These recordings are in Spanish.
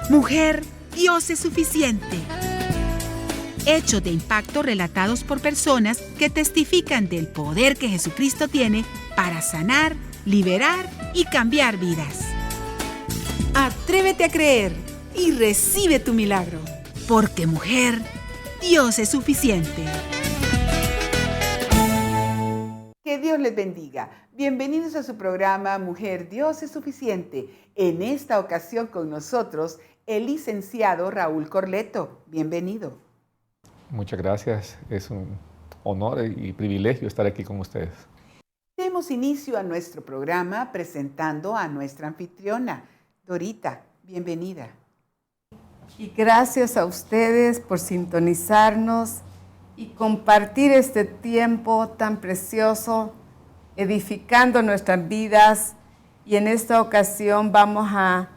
Mujer, Dios es suficiente. Hechos de impacto relatados por personas que testifican del poder que Jesucristo tiene para sanar, liberar y cambiar vidas. Atrévete a creer y recibe tu milagro. Porque mujer, Dios es suficiente. Que Dios les bendiga. Bienvenidos a su programa Mujer, Dios es suficiente. En esta ocasión con nosotros el licenciado Raúl Corleto. Bienvenido. Muchas gracias. Es un honor y privilegio estar aquí con ustedes. Demos inicio a nuestro programa presentando a nuestra anfitriona, Dorita. Bienvenida. Y gracias a ustedes por sintonizarnos y compartir este tiempo tan precioso, edificando nuestras vidas. Y en esta ocasión vamos a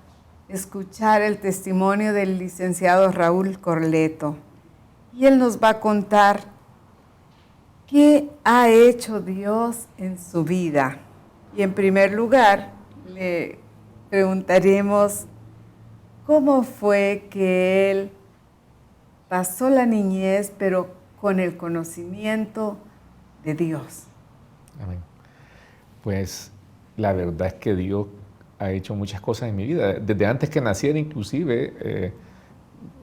escuchar el testimonio del licenciado Raúl Corleto. Y él nos va a contar qué ha hecho Dios en su vida. Y en primer lugar, le preguntaremos cómo fue que él pasó la niñez, pero con el conocimiento de Dios. Amén. Pues la verdad es que Dios ha hecho muchas cosas en mi vida. Desde antes que naciera, inclusive,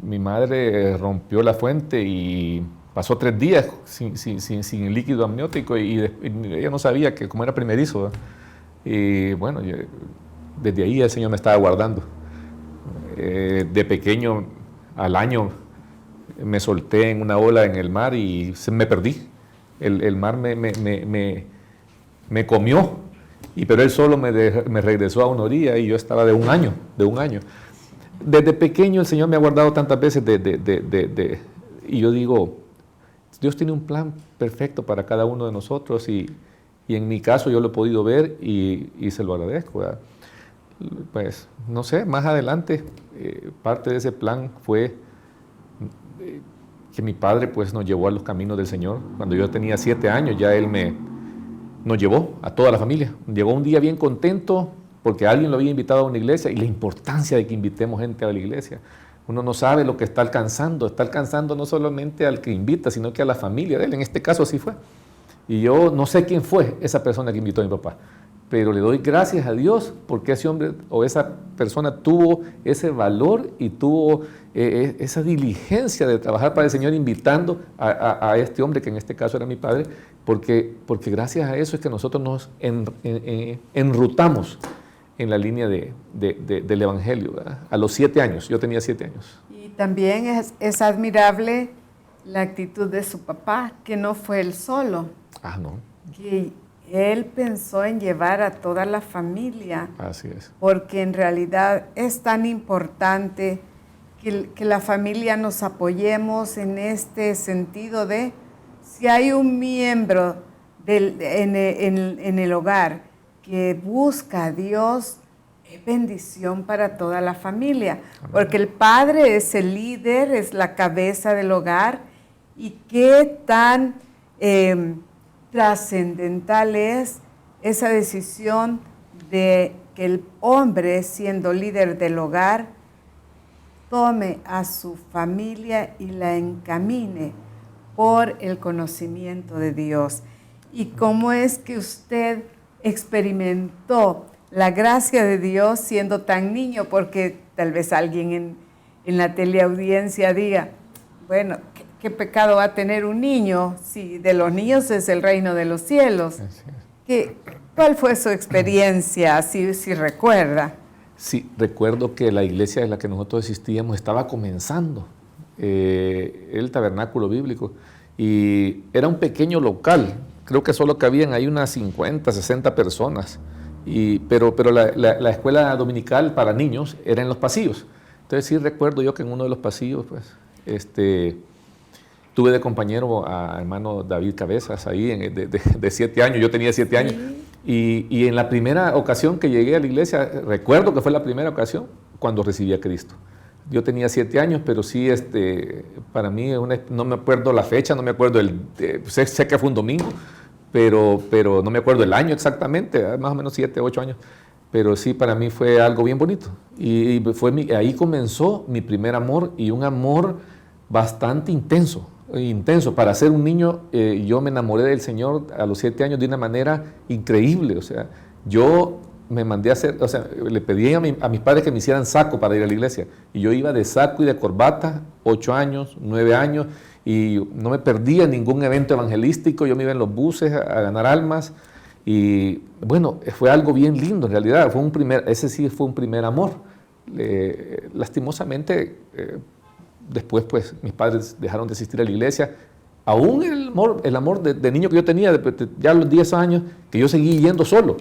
mi madre rompió la fuente y pasó 3 días sin el líquido amniótico y ella no sabía que como era primerizo, ¿verdad? Y bueno, desde ahí el Señor me estaba guardando. De pequeño, al año, me solté en una ola en el mar y me perdí. El mar me comió, pero él solo me regresó a una orilla y yo estaba de un año. Desde pequeño el Señor me ha guardado tantas veces y yo digo, Dios tiene un plan perfecto para cada uno de nosotros y en mi caso yo lo he podido ver y se lo agradezco, ¿verdad? Pues no sé, más adelante parte de ese plan fue que mi padre pues nos llevó a los caminos del Señor. Cuando yo tenía 7 años ya él nos llevó a toda la familia. Llegó un día bien contento porque alguien lo había invitado a una iglesia y la importancia de que invitemos gente a la iglesia. Uno no sabe lo que está alcanzando no solamente al que invita, sino que a la familia de él. En este caso así fue. Y yo no sé quién fue esa persona que invitó a mi papá, pero le doy gracias a Dios porque ese hombre o esa persona tuvo ese valor y tuvo esa diligencia de trabajar para el Señor invitando a este hombre, que en este caso era mi padre, porque gracias a eso es que nosotros nos enrutamos en la línea del Evangelio, ¿verdad? A los 7 años, yo tenía 7 años. Y también es admirable la actitud de su papá, que no fue él solo. No. Que él pensó en llevar a toda la familia. Así es. Porque en realidad es tan importante que la familia nos apoyemos en este sentido de si hay un miembro en el hogar que busca a Dios, es bendición para toda la familia. Amén. Porque el padre es el líder, es la cabeza del hogar, y qué tan trascendental es esa decisión de que el hombre, siendo líder del hogar, tome a su familia y la encamine por el conocimiento de Dios. ¿Y cómo es que usted experimentó la gracia de Dios siendo tan niño? Porque tal vez alguien en la teleaudiencia diga, bueno, ¿qué pecado va a tener un niño si de los niños es el reino de los cielos? ¿Cuál fue su experiencia, si recuerda? Sí, recuerdo que la iglesia en la que nosotros asistíamos estaba comenzando el tabernáculo bíblico y era un pequeño local. Creo que solo cabían ahí unas 50, 60 personas, pero la escuela dominical para niños era en los pasillos. Entonces sí recuerdo yo que en uno de los pasillos, pues, tuve de compañero a hermano David Cabezas ahí de 7 años, yo tenía 7 años. Y en la primera ocasión que llegué a la iglesia, recuerdo que fue la primera ocasión cuando recibí a Cristo. Yo tenía 7 años, pero sí, para mí, no me acuerdo la fecha, no me acuerdo, sé que fue un domingo, pero no me acuerdo el año exactamente, más o menos 7, 8 años. pero sí para mí fue algo bien bonito. Y ahí comenzó mi primer amor, y un amor bastante intenso. Para ser un niño, yo me enamoré del Señor a los 7 años de una manera increíble. O sea, yo me mandé a hacer, o sea, le pedí a mis padres que me hicieran saco para ir a la iglesia, y yo iba de saco y de corbata, 8 años, 9 años, y no me perdía ningún evento evangelístico. Yo me iba en los buses a ganar almas, y bueno, fue algo bien lindo en realidad. Ese sí fue un primer amor. Lastimosamente, después pues mis padres dejaron de asistir a la iglesia. Aún el amor de niño que yo tenía, ya a los 10 años, que yo seguí yendo solo,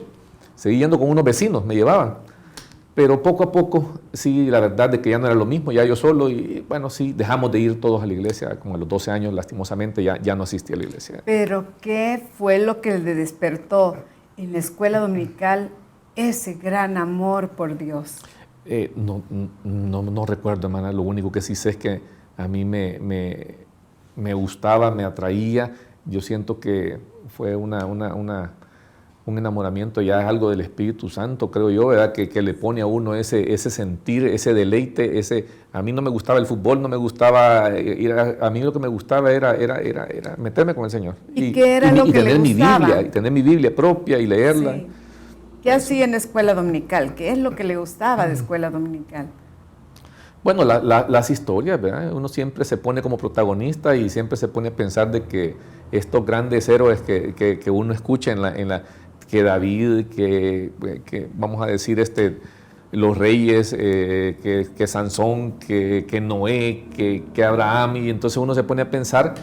seguí yendo con unos vecinos, me llevaban. Pero poco a poco, sí, la verdad de que ya no era lo mismo, ya yo solo, y bueno, sí, dejamos de ir todos a la iglesia. Como a los 12 años, lastimosamente, ya no asistí a la iglesia. Pero, ¿qué fue lo que le despertó en la escuela dominical ese gran amor por Dios? No recuerdo, hermana. Lo único que sí sé es que a mí me gustaba, me atraía. Yo siento que fue un enamoramiento, ya es algo del Espíritu Santo, creo yo, ¿verdad? Que le pone a uno ese sentir, ese deleite. A mí no me gustaba el fútbol, no me gustaba a mí lo que me gustaba era meterme con el Señor. ¿Y qué era lo que le gustaba? Y tener mi Biblia propia y leerla. Sí. ¿Qué hacía en escuela dominical? ¿Qué es lo que le gustaba de escuela dominical? Bueno, las historias, ¿verdad? Uno siempre se pone como protagonista y siempre se pone a pensar de que estos grandes héroes que uno escucha que David, que vamos a decir los reyes, que Sansón, que Noé, que Abraham, y entonces uno se pone a pensar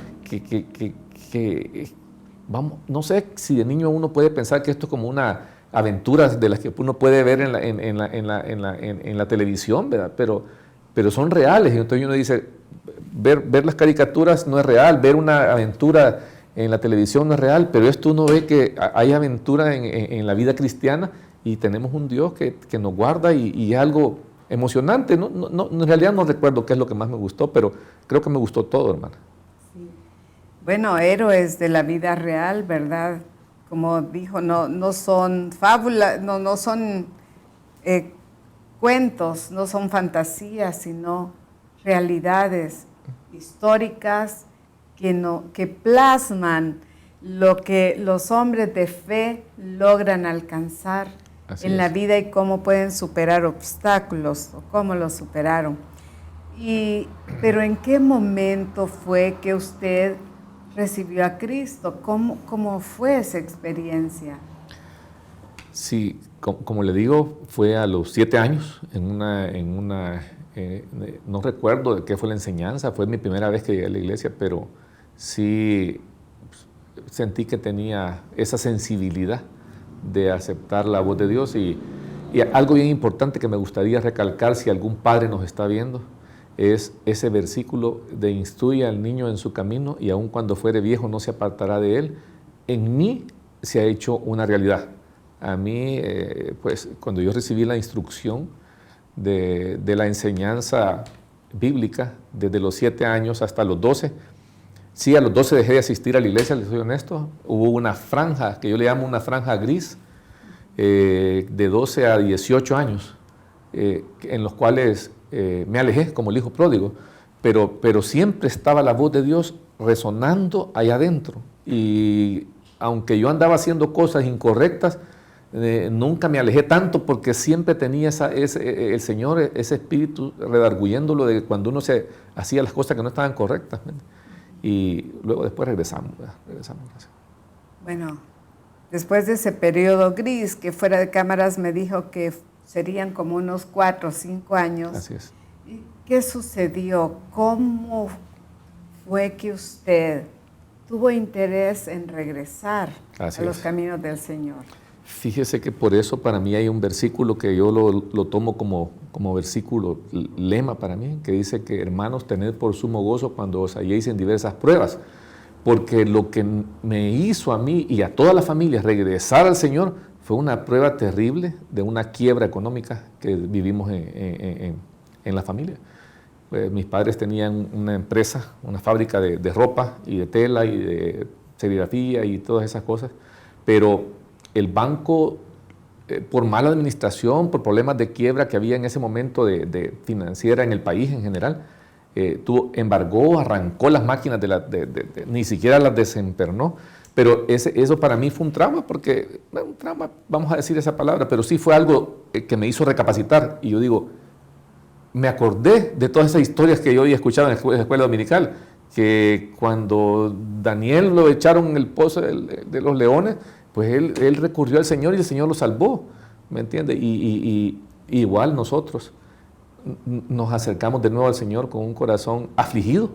vamos, no sé si de niño uno puede pensar que esto es como una aventura de las que uno puede ver en la televisión, ¿verdad? Pero son reales, y entonces uno dice, ver las caricaturas no es real, ver una aventura en la televisión no es real, pero esto uno ve que hay aventura en la vida cristiana, y tenemos un Dios que nos guarda, y es algo emocionante. En realidad no recuerdo qué es lo que más me gustó, pero creo que me gustó todo, hermana. Sí. Bueno, héroes de la vida real, ¿verdad? Como dijo, no son fábulas, no son cuentos, no son fantasías, sino realidades históricas que plasman lo que los hombres de fe logran alcanzar en la vida, y cómo pueden superar obstáculos o cómo los superaron. Pero ¿en qué momento fue que usted recibió a Cristo? ¿Cómo fue esa experiencia? Sí, como le digo, fue a los 7 años, no recuerdo de qué fue la enseñanza, fue mi primera vez que llegué a la iglesia, pero sí sentí que tenía esa sensibilidad de aceptar la voz de Dios, y algo bien importante que me gustaría recalcar si algún padre nos está viendo, es ese versículo de instruye al niño en su camino, y aun cuando fuere viejo no se apartará de él. En mí se ha hecho una realidad. A mí, pues cuando yo recibí la instrucción de la enseñanza bíblica, desde los 7 años hasta los 12, sí, a los 12 dejé de asistir a la iglesia, les soy honesto. Hubo una franja, que yo le llamo una franja gris, de 12 a 18 años, en los cuales me alejé como el hijo pródigo, pero siempre estaba la voz de Dios resonando allá adentro, y aunque yo andaba haciendo cosas incorrectas, nunca me alejé tanto, porque siempre tenía el Señor, ese espíritu redarguyéndolo de cuando uno se hacía las cosas que no estaban correctas. Y luego después regresamos. Bueno, después de ese periodo gris, que fuera de cámaras me dijo que serían como unos 4 o 5 años. Así es. ¿Qué sucedió? ¿Cómo fue que usted tuvo interés en regresar a los caminos del Señor? Fíjese que por eso para mí hay un versículo que yo lo tomo como versículo lema para mí, que dice que hermanos, tened por sumo gozo cuando os halléis en diversas pruebas, porque lo que me hizo a mí y a toda la familia regresar al Señor fue una prueba terrible de una quiebra económica que vivimos en la familia. Pues mis padres tenían una empresa, una fábrica de ropa y de tela y de serigrafía y todas esas cosas, pero el banco por mala administración, por problemas de quiebra que había en ese momento de financiera en el país en general, embargó, arrancó las máquinas, ni siquiera las desempernó. Pero eso para mí fue un trauma, porque, un trauma, vamos a decir esa palabra, pero sí fue algo que me hizo recapacitar. Y yo digo, me acordé de todas esas historias que yo había escuchado en la escuela dominical, que cuando Daniel lo echaron en el pozo de los leones, pues él recurrió al Señor y el Señor lo salvó, ¿me entiendes? Y igual nosotros nos acercamos de nuevo al Señor con un corazón afligido.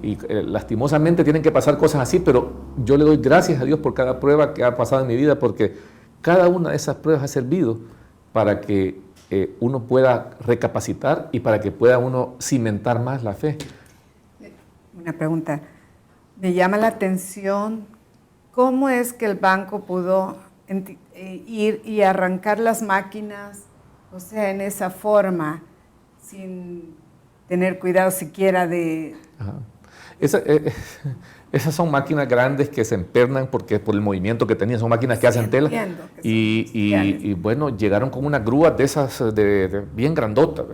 Y lastimosamente tienen que pasar cosas así, pero yo le doy gracias a Dios por cada prueba que ha pasado en mi vida, porque cada una de esas pruebas ha servido para que uno pueda recapacitar y para que pueda uno cimentar más la fe. Una pregunta. Me llama la atención cómo es que el banco pudo ir y arrancar las máquinas, o sea, en esa forma, sin tener cuidado siquiera de... Ajá. Esas son máquinas grandes que se empernan porque por el movimiento que tenían, son máquinas que hacen tela. Y bueno, llegaron con unas grúas de esas bien grandotas,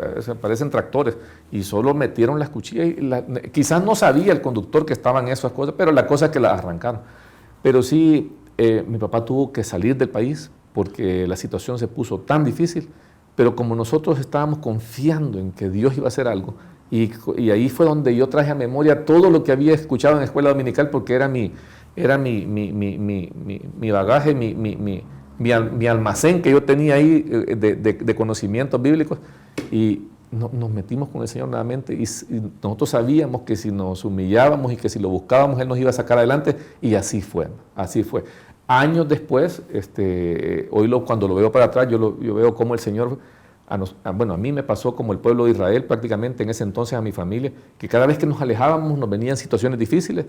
parecen tractores, y solo metieron las cuchillas. Quizás no sabía el conductor que estaban esas cosas, pero la cosa es que las arrancaron. Pero sí, mi papá tuvo que salir del país porque la situación se puso tan difícil, pero como nosotros estábamos confiando en que Dios iba a hacer algo, y ahí fue donde yo traje a memoria todo lo que había escuchado en la escuela dominical, porque era mi bagaje, mi almacén que yo tenía ahí de conocimientos bíblicos, y nos metimos con el Señor nuevamente, y nosotros sabíamos que si nos humillábamos y que si lo buscábamos, Él nos iba a sacar adelante, y así fue, así fue. Años después, hoy cuando lo veo para atrás, yo veo cómo el Señor... Bueno, a mí me pasó como el pueblo de Israel prácticamente en ese entonces, a mi familia, que cada vez que nos alejábamos nos venían situaciones difíciles,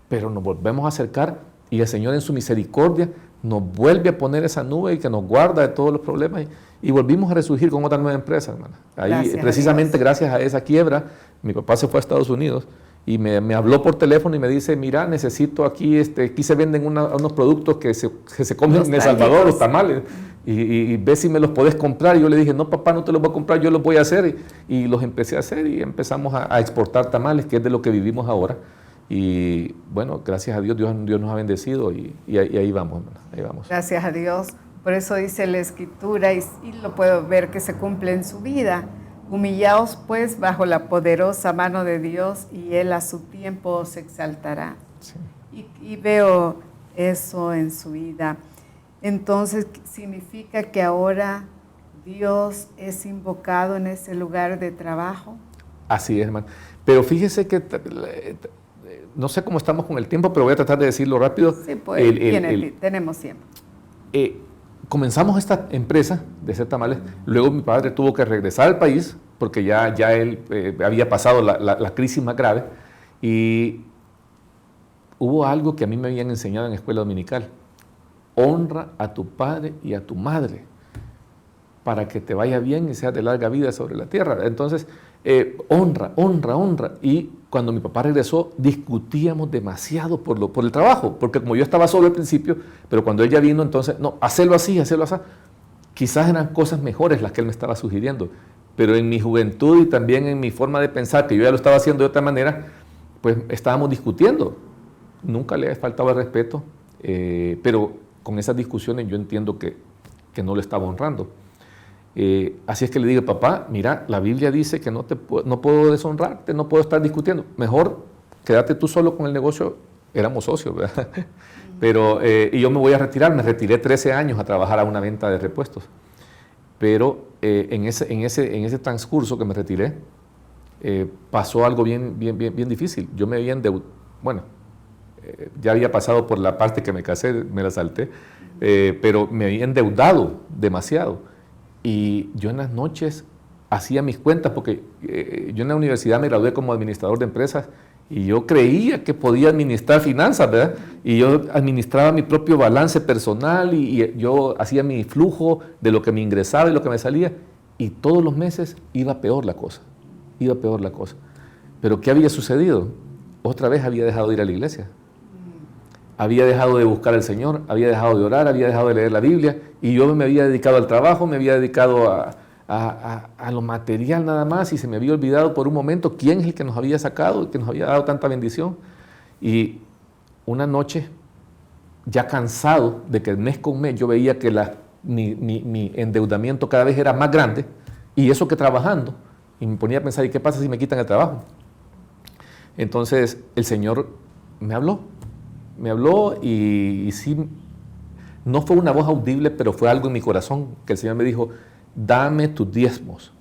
pero nos volvemos a acercar y el Señor en su misericordia nos vuelve a poner esa nube y que nos guarda de todos los problemas, y volvimos a resurgir con otra nueva empresa, hermana. Ahí, precisamente gracias a esa quiebra, mi papá se fue a Estados Unidos y me habló por teléfono y me dice, mira, necesito aquí se venden unos productos que se comen en El Salvador, los tamales. Y ve si me los podés comprar. Y yo le dije, no, papá, no te los voy a comprar, yo los voy a hacer. Y los empecé a hacer y empezamos a exportar tamales, que es de lo que vivimos ahora. Y bueno, gracias a Dios, Dios nos ha bendecido y ahí vamos, ahí vamos. Gracias a Dios. Por eso dice la Escritura, y lo puedo ver que se cumple en su vida. Humillaos pues bajo la poderosa mano de Dios y Él a su tiempo se exaltará. Sí. Y veo eso en su vida. Entonces, significa que ahora Dios es invocado en ese lugar de trabajo. Así es, hermano. Pero fíjese que, no sé cómo estamos con el tiempo, pero voy a tratar de decirlo rápido. Sí, pues, tenemos tiempo. Comenzamos esta empresa de hacer tamales, luego mi padre tuvo que regresar al país, porque ya él había pasado la crisis más grave, y hubo algo que a mí me habían enseñado en la escuela dominical. Honra a tu padre y a tu madre para que te vaya bien y seas de larga vida sobre la tierra. Entonces, honra. Y cuando mi papá regresó, discutíamos demasiado por el trabajo, porque como yo estaba solo al principio, pero cuando él ya vino, entonces, no, hacelo así. Quizás eran cosas mejores las que él me estaba sugiriendo, pero en mi juventud y también en mi forma de pensar, que yo ya lo estaba haciendo de otra manera, pues estábamos discutiendo. Nunca le faltaba el respeto, pero con esas discusiones yo entiendo que no le estaba honrando. Así es que le digo, papá, mira, la Biblia dice que no puedo deshonrarte, no puedo estar discutiendo. Mejor quédate tú solo con el negocio. Éramos socios, ¿verdad? Pero, y yo me voy a retirar. Me retiré 13 años a trabajar a una venta de repuestos. Pero en ese transcurso que me retiré, pasó algo bien difícil. Yo me había endeudado. Bueno, ya había pasado por la parte que me casé, me la salté, pero me había endeudado demasiado. Y yo en las noches hacía mis cuentas, porque yo en la universidad me gradué como administrador de empresas y yo creía que podía administrar finanzas, ¿verdad? Y yo administraba mi propio balance personal y yo hacía mi flujo de lo que me ingresaba y lo que me salía, y todos los meses iba peor la cosa. Pero ¿qué había sucedido? Otra vez había dejado de ir a la iglesia. había dejado de buscar al Señor, había dejado de orar, había dejado de leer la Biblia, y yo me había dedicado al trabajo, me había dedicado a lo material nada más, y se me había olvidado por un momento quién es el que nos había sacado, el que nos había dado tanta bendición. Y una noche, ya cansado de que mes con mes yo veía que mi endeudamiento cada vez era más grande, y eso que trabajando, y me ponía a pensar, ¿y qué pasa si me quitan el trabajo? Entonces el Señor me habló y sí, no fue una voz audible, pero fue algo en mi corazón, que el Señor me dijo, dame tus diezmos,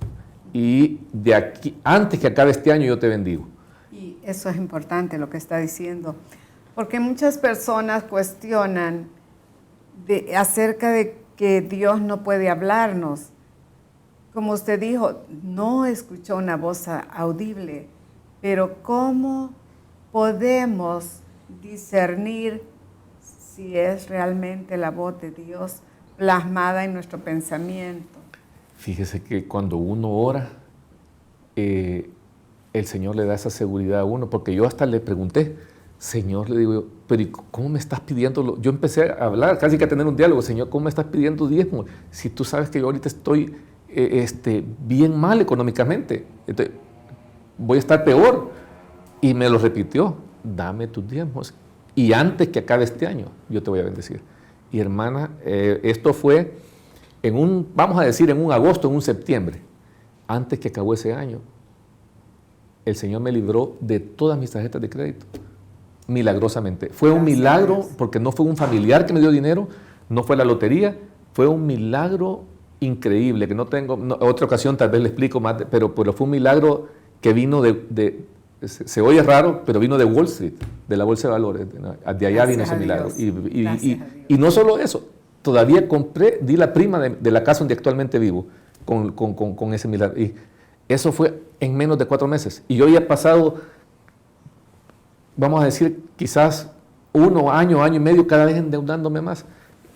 y de aquí, antes que acabe este año, yo te bendigo. Y eso es importante lo que está diciendo, porque muchas personas cuestionan acerca de que Dios no puede hablarnos. Como usted dijo, no escuchó una voz audible, pero ¿cómo podemos discernir si es realmente la voz de Dios plasmada en nuestro pensamiento? Fíjese que cuando uno ora, el Señor le da esa seguridad a uno, porque yo hasta le pregunté, Señor, le digo yo, pero ¿cómo me estás pidiendo? Yo empecé a hablar, casi que a tener un diálogo, Señor, ¿cómo me estás pidiendo diezmo? Si tú sabes que yo ahorita estoy bien mal económicamente, entonces, voy a estar peor. Y me lo repitió, dame tus diezmos, y antes que acabe este año, yo te voy a bendecir. Y hermana, esto fue vamos a decir, en un agosto, en un septiembre, antes que acabó ese año, el Señor me libró de todas mis tarjetas de crédito, milagrosamente. Fue un milagro, porque no fue un familiar que me dio dinero, no fue la lotería, fue un milagro increíble, que no tengo, otra ocasión tal vez le explico más, pero fue un milagro que vino se oye raro, pero vino de Wall Street, de la Bolsa de Valores, de allá vino ese milagro. Y no solo eso, todavía di la prima de la casa donde actualmente vivo, con ese milagro. Y eso fue en menos de 4 meses. Y yo había pasado, vamos a decir, quizás 1 año, año y medio, cada vez endeudándome más.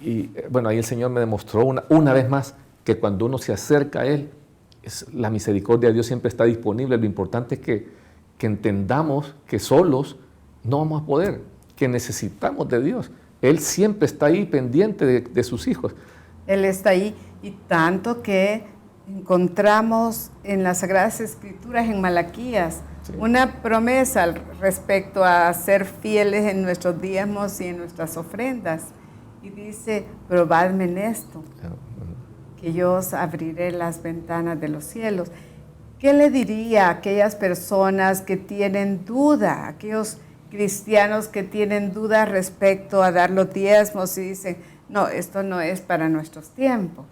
Y bueno, ahí el Señor me demostró una vez más que cuando uno se acerca a Él, la misericordia de Dios siempre está disponible. Lo importante es que entendamos que solos no vamos a poder, que necesitamos de Dios. Él siempre está ahí pendiente de sus hijos. Él está ahí, y tanto que encontramos en las Sagradas Escrituras, en Malaquías, sí, una promesa respecto a ser fieles en nuestros diezmos y en nuestras ofrendas. Y dice, probadme en esto, que yo os abriré las ventanas de los cielos. ¿Qué le diría a aquellas personas que tienen duda, aquellos cristianos que tienen duda respecto a dar los diezmos y dicen, no, esto no es para nuestros tiempos?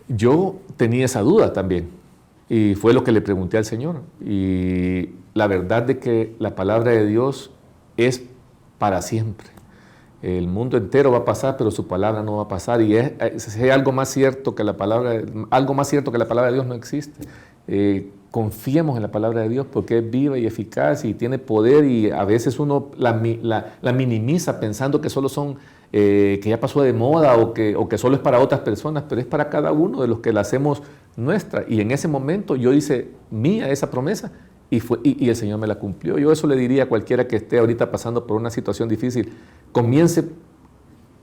Yo tenía esa duda también, y fue lo que le pregunté al Señor. Y la verdad de que la palabra de Dios es para siempre. El mundo entero va a pasar, pero su palabra no va a pasar. Y si hay algo más cierto que la palabra de Dios no existe. Confiemos en la palabra de Dios, porque es viva y eficaz y tiene poder, y a veces uno la minimiza pensando que solo son, que ya pasó de moda, o que solo es para otras personas, pero es para cada uno de los que la hacemos nuestra. Y en ese momento yo hice mía esa promesa, y el Señor me la cumplió. Yo eso le diría a cualquiera que esté ahorita pasando por una situación difícil: comience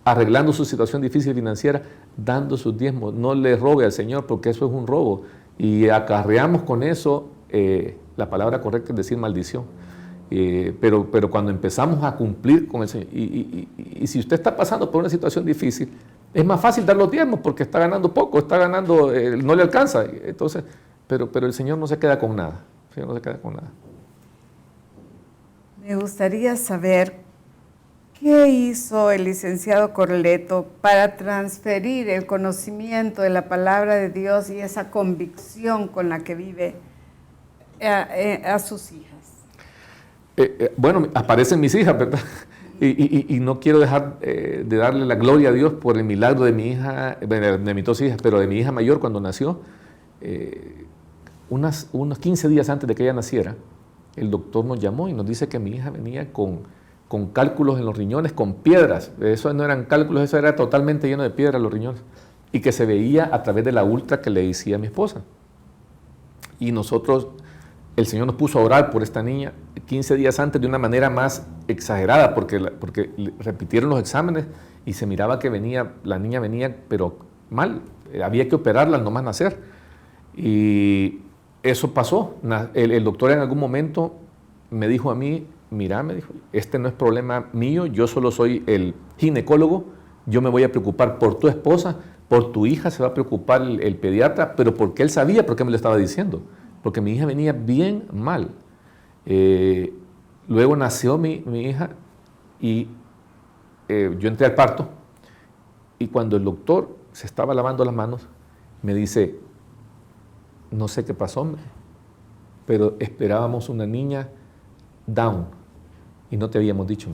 arreglando su situación difícil financiera, dando sus diezmos. No le robe al Señor, porque eso es un robo. Y acarreamos con eso, la palabra correcta es decir maldición. Pero cuando empezamos a cumplir con el Señor, y si usted está pasando por una situación difícil, es más fácil dar los diezmos, porque está ganando poco, no le alcanza. Entonces, pero el Señor no se queda con nada. El Señor no se queda con nada. Me gustaría saber qué hizo el licenciado Corleto para transferir el conocimiento de la palabra de Dios y esa convicción con la que vive a sus hijas. Bueno, aparecen mis hijas, ¿verdad? Y no quiero dejar de darle la gloria a Dios por el milagro de mi hija, de mis 2 hijas, pero de mi hija mayor cuando nació. Unos 15 días antes de que ella naciera, el doctor nos llamó y nos dice que mi hija venía con cálculos en los riñones, con piedras. Eso no eran cálculos, eso era totalmente lleno de piedras los riñones, y que se veía a través de la ultra que le decía mi esposa. Y nosotros, el Señor nos puso a orar por esta niña, 15 días antes de una manera más exagerada, porque repitieron los exámenes y se miraba que la niña venía, pero mal, había que operarla al nomás nacer. Y eso pasó. El doctor en algún momento me dijo a mí, mira, me dijo, este no es problema mío, yo solo soy el ginecólogo, yo me voy a preocupar por tu esposa, por tu hija se va a preocupar el pediatra, pero porque él sabía por qué me lo estaba diciendo, porque mi hija venía bien mal. Luego nació mi hija y yo entré al parto y cuando el doctor se estaba lavando las manos, me dice, no sé qué pasó, pero esperábamos una niña Down y no te habíamos dicho.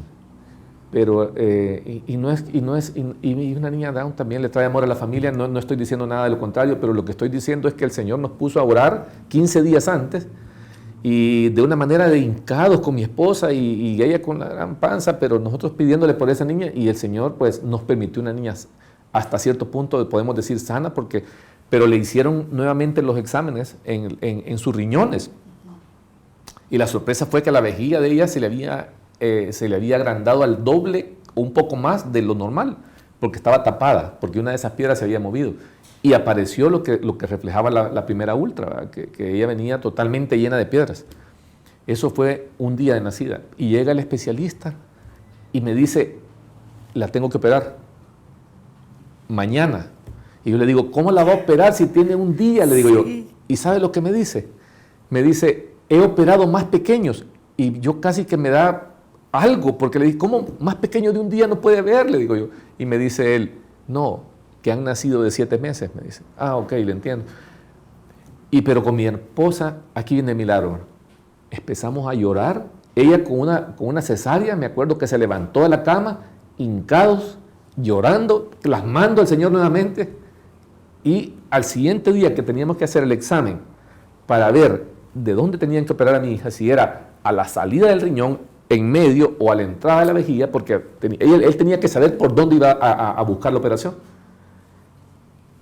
Pero, y una niña Down también le trae amor a la familia, no estoy diciendo nada de lo contrario, pero lo que estoy diciendo es que el Señor nos puso a orar 15 días antes y de una manera de hincados con mi esposa y ella con la gran panza, pero nosotros pidiéndole por esa niña y el Señor pues nos permitió una niña hasta cierto punto, podemos decir sana, pero le hicieron nuevamente los exámenes en sus riñones y la sorpresa fue que la vejiga de ella se le había agrandado al doble o un poco más de lo normal, porque estaba tapada, porque una de esas piedras se había movido. Y apareció lo que reflejaba la primera ultra, que ella venía totalmente llena de piedras. Eso fue un día de nacida. Y llega el especialista y me dice, la tengo que operar mañana. Y yo le digo, ¿cómo la va a operar si tiene un día? Le digo yo. ¿Y sabe lo que me dice? Me dice, he operado más pequeños. Y yo casi que me da algo, porque le dije, ¿cómo más pequeño de un día no puede haber? Le digo yo. Y me dice él, no, que han nacido de 7 meses, me dice. Ah, ok, le entiendo. Pero con mi esposa, aquí viene el milagro. Empezamos a llorar. Ella con una cesárea, me acuerdo que se levantó de la cama, hincados, llorando, clamando al Señor nuevamente. Y al siguiente día que teníamos que hacer el examen para ver de dónde tenían que operar a mi hija, si era a la salida del riñón, en medio o a la entrada de la vejiga, porque él tenía que saber por dónde iba a buscar la operación.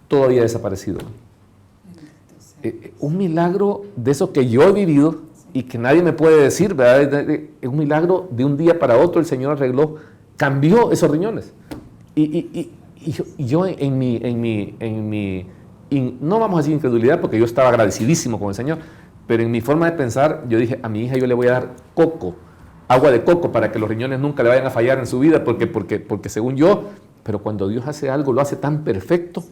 Todo había desaparecido. Un milagro de eso que yo he vivido y que nadie me puede decir, ¿verdad? Es un milagro de un día para otro, el Señor arregló, cambió esos riñones. Y yo no vamos a decir incredulidad, porque yo estaba agradecidísimo con el Señor, pero en mi forma de pensar, yo dije, a mi hija yo le voy a dar agua de coco, para que los riñones nunca le vayan a fallar en su vida, porque según yo, pero cuando Dios hace algo, lo hace tan perfecto,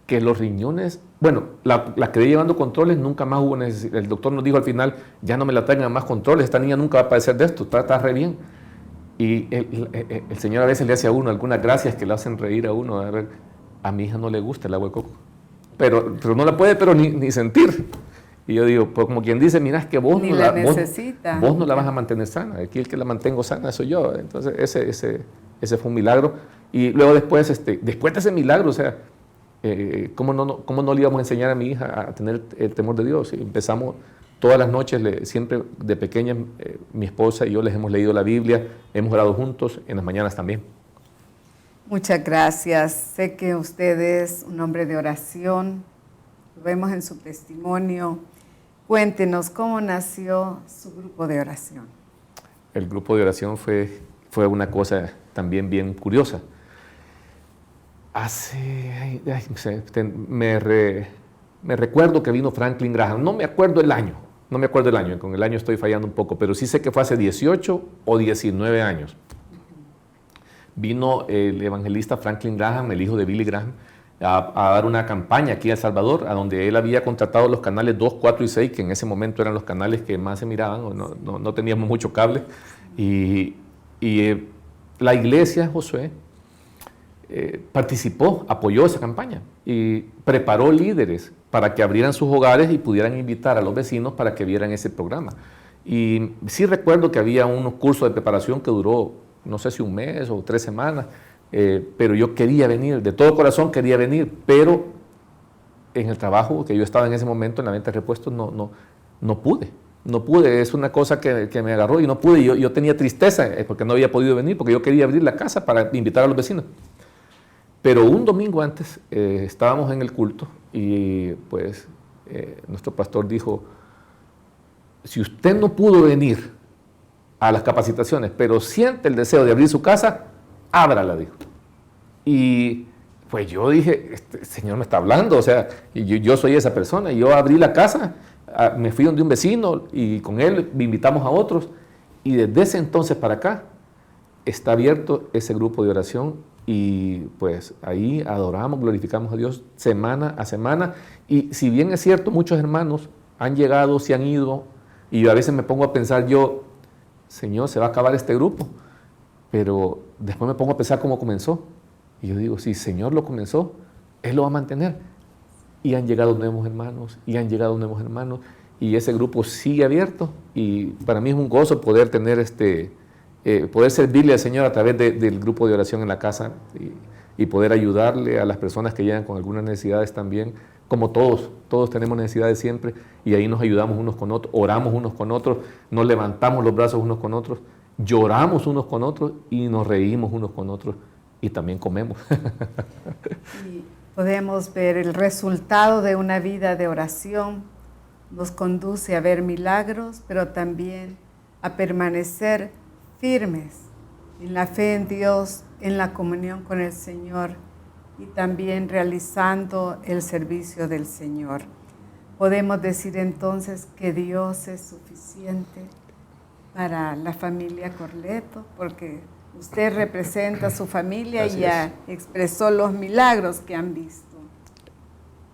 que los riñones, bueno, la quedé llevando controles, nunca más hubo necesidad. El doctor nos dijo al final, ya no me la traigan más controles, esta niña nunca va a padecer de esto, está re bien. Y el Señor a veces le hace a uno algunas gracias que le hacen reír a uno. A mi hija no le gusta el agua de coco, pero no la puede ni sentir. Y yo digo, pues como quien dice, mira, es que vos no la necesita. Vos no la vas a mantener sana, aquí el que la mantengo sana soy yo. Entonces ese fue un milagro. Y luego después de ese milagro, o sea, ¿cómo no le íbamos a enseñar a mi hija a tener el temor de Dios? Y empezamos todas las noches, siempre de pequeña, mi esposa y yo les hemos leído la Biblia, hemos orado juntos, en las mañanas también. Muchas gracias. Sé que usted es un hombre de oración, lo vemos en su testimonio. Cuéntenos, ¿cómo nació su grupo de oración? El grupo de oración fue una cosa también bien curiosa. Me recuerdo que vino Franklin Graham, no me acuerdo el año, con el año estoy fallando un poco, pero sí sé que fue hace 18 o 19 años. Vino el evangelista Franklin Graham, el hijo de Billy Graham, a dar una campaña aquí a El Salvador, a donde él había contratado los canales 2, 4 y 6, que en ese momento eran los canales que más se miraban, no teníamos mucho cable, y la iglesia, Josué, participó, apoyó esa campaña y preparó líderes para que abrieran sus hogares y pudieran invitar a los vecinos para que vieran ese programa. Y sí recuerdo que había unos cursos de preparación que duró, no sé si un mes o 3 semanas, pero yo quería venir, de todo corazón quería venir, pero en el trabajo que yo estaba en ese momento, en la venta de repuestos, no pude, es una cosa que me agarró y no pude. Yo tenía tristeza porque no había podido venir, porque yo quería abrir la casa para invitar a los vecinos. Pero un domingo antes estábamos en el culto y pues nuestro pastor dijo, si usted no pudo venir a las capacitaciones, pero siente el deseo de abrir su casa, ábrala, dijo. Y pues yo dije, este Señor me está hablando, o sea, yo soy esa persona. Y yo abrí la casa, me fui donde un vecino y con él invitamos a otros. Y desde ese entonces para acá está abierto ese grupo de oración y pues ahí adoramos, glorificamos a Dios semana a semana. Y si bien es cierto, muchos hermanos han llegado, se han ido, y yo a veces me pongo a pensar yo, Señor, se va a acabar este grupo. Pero después me pongo a pensar cómo comenzó. Y yo digo, si el Señor lo comenzó, Él lo va a mantener. Y han llegado nuevos hermanos, y ese grupo sigue abierto. Y para mí es un gozo poder tener poder servirle al Señor a través del grupo de oración en la casa y poder ayudarle a las personas que llegan con algunas necesidades también, como todos tenemos necesidades siempre, y ahí nos ayudamos unos con otros, oramos unos con otros, nos levantamos los brazos unos con otros, lloramos unos con otros y nos reímos unos con otros y también comemos. Y podemos ver el resultado de una vida de oración, nos conduce a ver milagros, pero también a permanecer firmes en la fe en Dios, en la comunión con el Señor y también realizando el servicio del Señor. Podemos decir entonces que Dios es suficiente para la familia Corleto, porque usted representa a su familia. Así y ya expresó los milagros que han visto.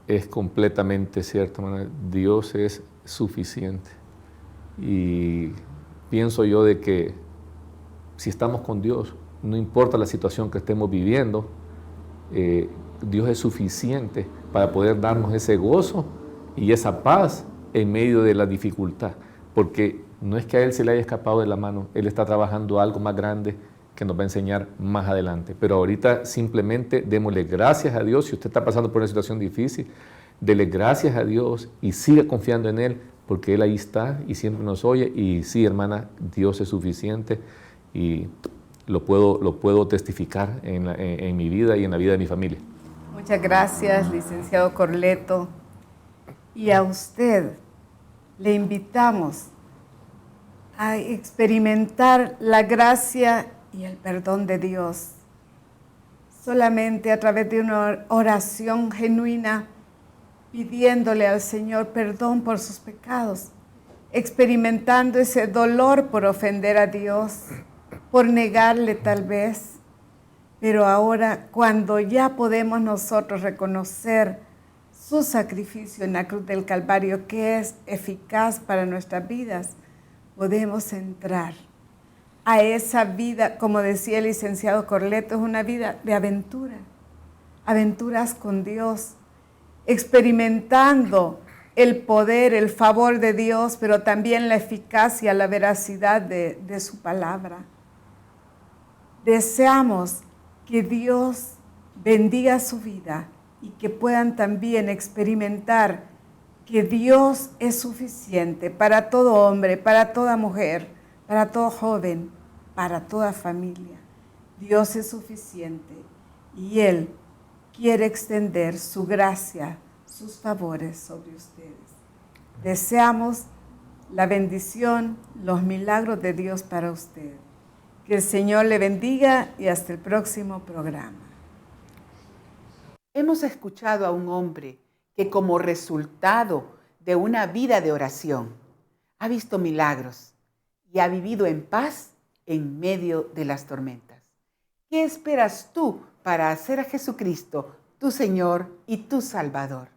Es completamente cierto, hermana. Dios es suficiente. Y pienso yo de que si estamos con Dios, no importa la situación que estemos viviendo, Dios es suficiente para poder darnos ese gozo y esa paz en medio de la dificultad. Porque no es que a Él se le haya escapado de la mano, Él está trabajando algo más grande que nos va a enseñar más adelante. Pero ahorita simplemente démosle gracias a Dios. Si usted está pasando por una situación difícil, dele gracias a Dios y siga confiando en Él, porque Él ahí está y siempre nos oye. Y sí, hermana, Dios es suficiente y lo puedo testificar en mi vida y en la vida de mi familia. Muchas gracias, licenciado Corleto. Y a usted le invitamos a experimentar la gracia y el perdón de Dios. Solamente a través de una oración genuina, pidiéndole al Señor perdón por sus pecados, experimentando ese dolor por ofender a Dios, por negarle tal vez. Pero ahora, cuando ya podemos nosotros reconocer su sacrificio en la cruz del Calvario, que es eficaz para nuestras vidas, podemos entrar a esa vida, como decía el licenciado Corleto, es una vida de aventura, aventuras con Dios, experimentando el poder, el favor de Dios, pero también la eficacia, la veracidad de su palabra. Deseamos que Dios bendiga su vida y que puedan también experimentar que Dios es suficiente para todo hombre, para toda mujer, para todo joven, para toda familia. Dios es suficiente y Él quiere extender su gracia, sus favores sobre ustedes. Deseamos la bendición, los milagros de Dios para usted. Que el Señor le bendiga y hasta el próximo programa. Hemos escuchado a un hombre que como resultado de una vida de oración ha visto milagros y ha vivido en paz en medio de las tormentas. ¿Qué esperas tú para hacer a Jesucristo tu Señor y tu Salvador?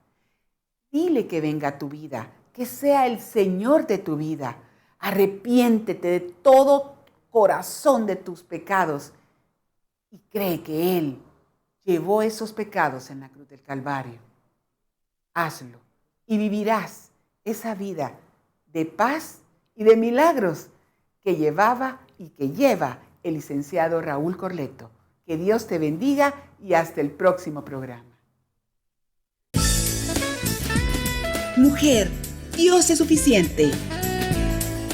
Dile que venga a tu vida, que sea el Señor de tu vida. Arrepiéntete de todo corazón de tus pecados y cree que Él llevó esos pecados en la cruz del Calvario. Hazlo y vivirás esa vida de paz y de milagros que llevaba y que lleva el licenciado Raúl Corleto. Que Dios te bendiga y hasta el próximo programa. Mujer, Dios es suficiente.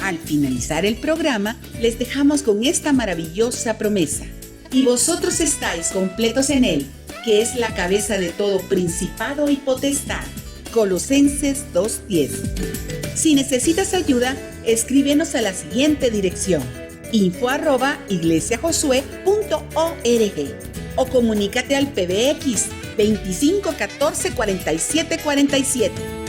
Al finalizar el programa, les dejamos con esta maravillosa promesa. Y vosotros estáis completos en Él, que es la cabeza de todo principado y potestad. Colosenses 2:10. Si necesitas ayuda, escríbenos a la siguiente dirección: info@iglesiajosue.org o comunícate al PBX 25 14 47 47.